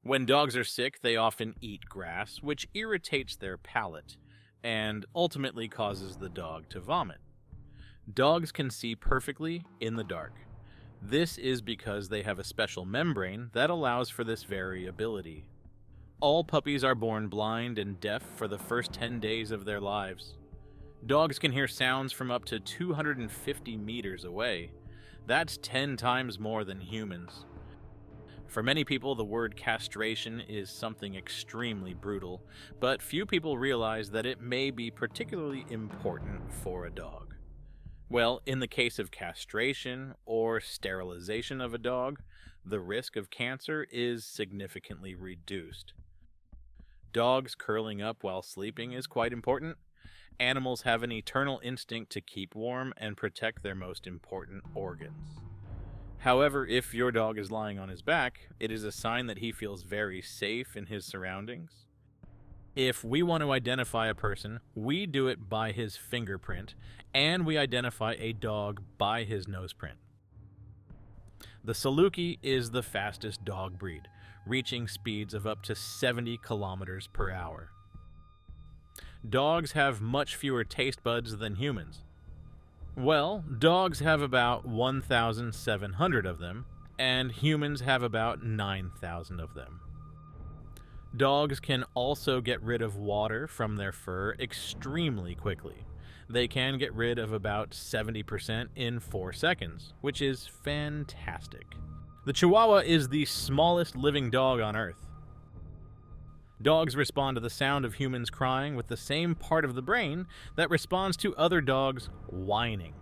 When dogs are sick, they often eat grass, which irritates their palate and ultimately causes the dog to vomit. Dogs can see perfectly in the dark. This is because they have a special membrane that allows for this variability. All puppies are born blind and deaf for the first 10 days of their lives. Dogs can hear sounds from up to 250 meters away. That's 10 times more than humans. For many people, the word castration is something extremely brutal, but few people realize that it may be particularly important for a dog. Well, in the case of castration or sterilization of a dog, the risk of cancer is significantly reduced. Dogs curling up while sleeping is quite important. Animals have an eternal instinct to keep warm and protect their most important organs. However, if your dog is lying on his back, it is a sign that he feels very safe in his surroundings. If we want to identify a person, we do it by his fingerprint, and we identify a dog by his noseprint. The Saluki is the fastest dog breed, reaching speeds of up to 70 kilometers per hour. Dogs have much fewer taste buds than humans. Well, dogs have about 1,700 of them, and humans have about 9,000 of them. Dogs can also get rid of water from their fur extremely quickly. They can get rid of about 70% in 4 seconds, which is fantastic. The Chihuahua is the smallest living dog on Earth. Dogs respond to the sound of humans crying with the same part of the brain that responds to other dogs whining.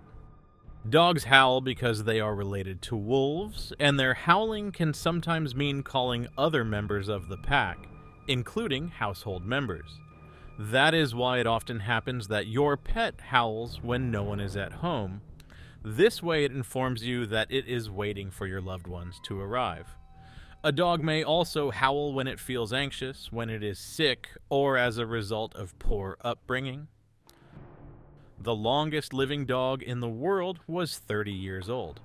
Dogs howl because they are related to wolves, and their howling can sometimes mean calling other members of the pack, including household members. That is why it often happens that your pet howls when no one is at home. This way it informs you that it is waiting for your loved ones to arrive. A dog may also howl when it feels anxious, when it is sick, or as a result of poor upbringing. The longest living dog in the world was 30 years old.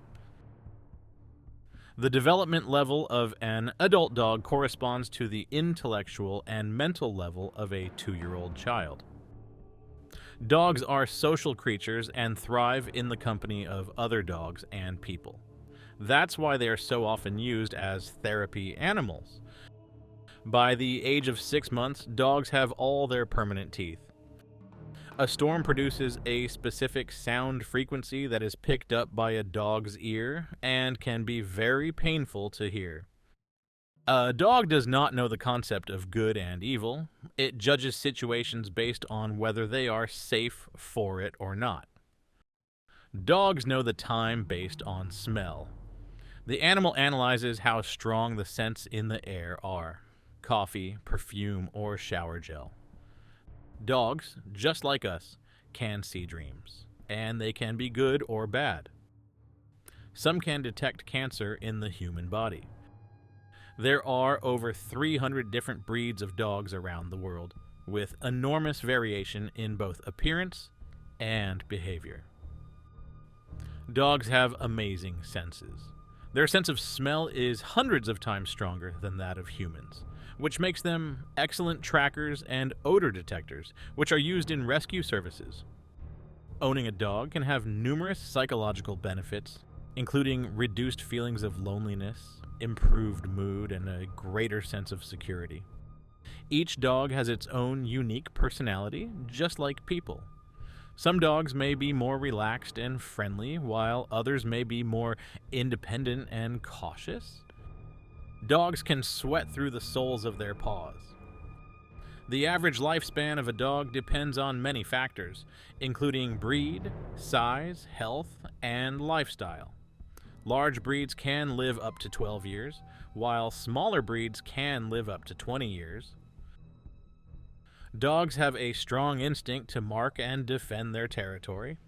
The development level of an adult dog corresponds to the intellectual and mental level of a 2-year-old child. Dogs are social creatures and thrive in the company of other dogs and people. That's why they are so often used as therapy animals. By the age of 6 months, dogs have all their permanent teeth. A storm produces a specific sound frequency that is picked up by a dog's ear and can be very painful to hear. A dog does not know the concept of good and evil. It judges situations based on whether they are safe for it or not. Dogs know the time based on smell. The animal analyzes how strong the scents in the air are: coffee, perfume, or shower gel. Dogs, just like us, can see dreams, and they can be good or bad. Some can detect cancer in the human body. There are over 300 different breeds of dogs around the world, with enormous variation in both appearance and behavior. Dogs have amazing senses. Their sense of smell is hundreds of times stronger than that of humans, which makes them excellent trackers and odor detectors, which are used in rescue services. Owning a dog can have numerous psychological benefits, including reduced feelings of loneliness, improved mood, and a greater sense of security. Each dog has its own unique personality, just like people. Some dogs may be more relaxed and friendly, while others may be more independent and cautious. Dogs can sweat through the soles of their paws. The average lifespan of a dog depends on many factors, including breed, size, health, and lifestyle. Large breeds can live up to 12 years, while smaller breeds can live up to 20 years. Dogs have a strong instinct to mark and defend their territory.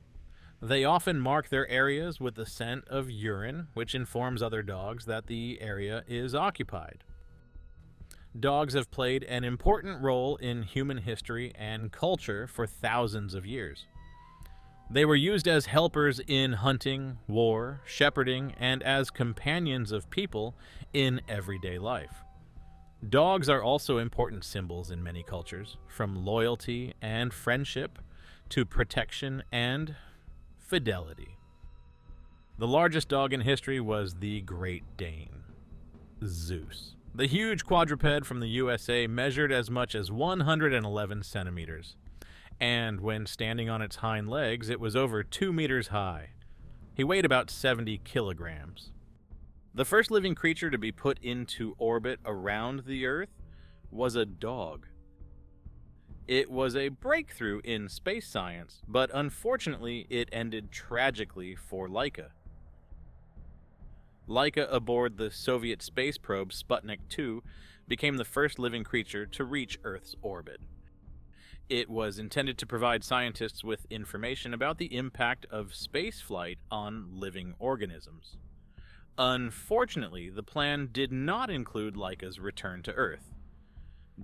They often mark their areas with the scent of urine, which informs other dogs that the area is occupied. Dogs have played an important role in human history and culture for thousands of years. They were used as helpers in hunting, war, shepherding, and as companions of people in everyday life. Dogs are also important symbols in many cultures, from loyalty and friendship to protection and fidelity. The largest dog in history was the Great Dane, Zeus. The huge quadruped from the USA measured as much as 111 centimeters, and when standing on its hind legs, it was over 2 meters high. He weighed about 70 kilograms. The first living creature to be put into orbit around the Earth was a dog. It was a breakthrough in space science, but unfortunately it ended tragically for Laika. Laika aboard the Soviet space probe Sputnik 2 became the first living creature to reach Earth's orbit. It was intended to provide scientists with information about the impact of spaceflight on living organisms. Unfortunately, the plan did not include Laika's return to Earth.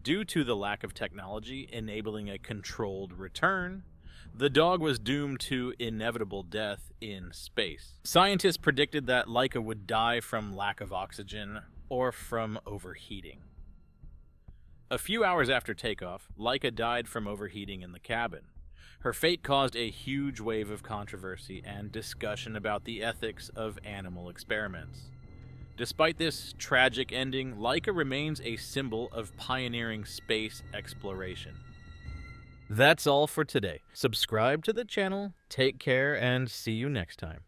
Due to the lack of technology enabling a controlled return, the dog was doomed to inevitable death in space. Scientists predicted that Laika would die from lack of oxygen or from overheating. A few hours after takeoff, Laika died from overheating in the cabin. Her fate caused a huge wave of controversy and discussion about the ethics of animal experiments. Despite this tragic ending, Laika remains a symbol of pioneering space exploration. That's all for today. Subscribe to the channel, take care, and see you next time.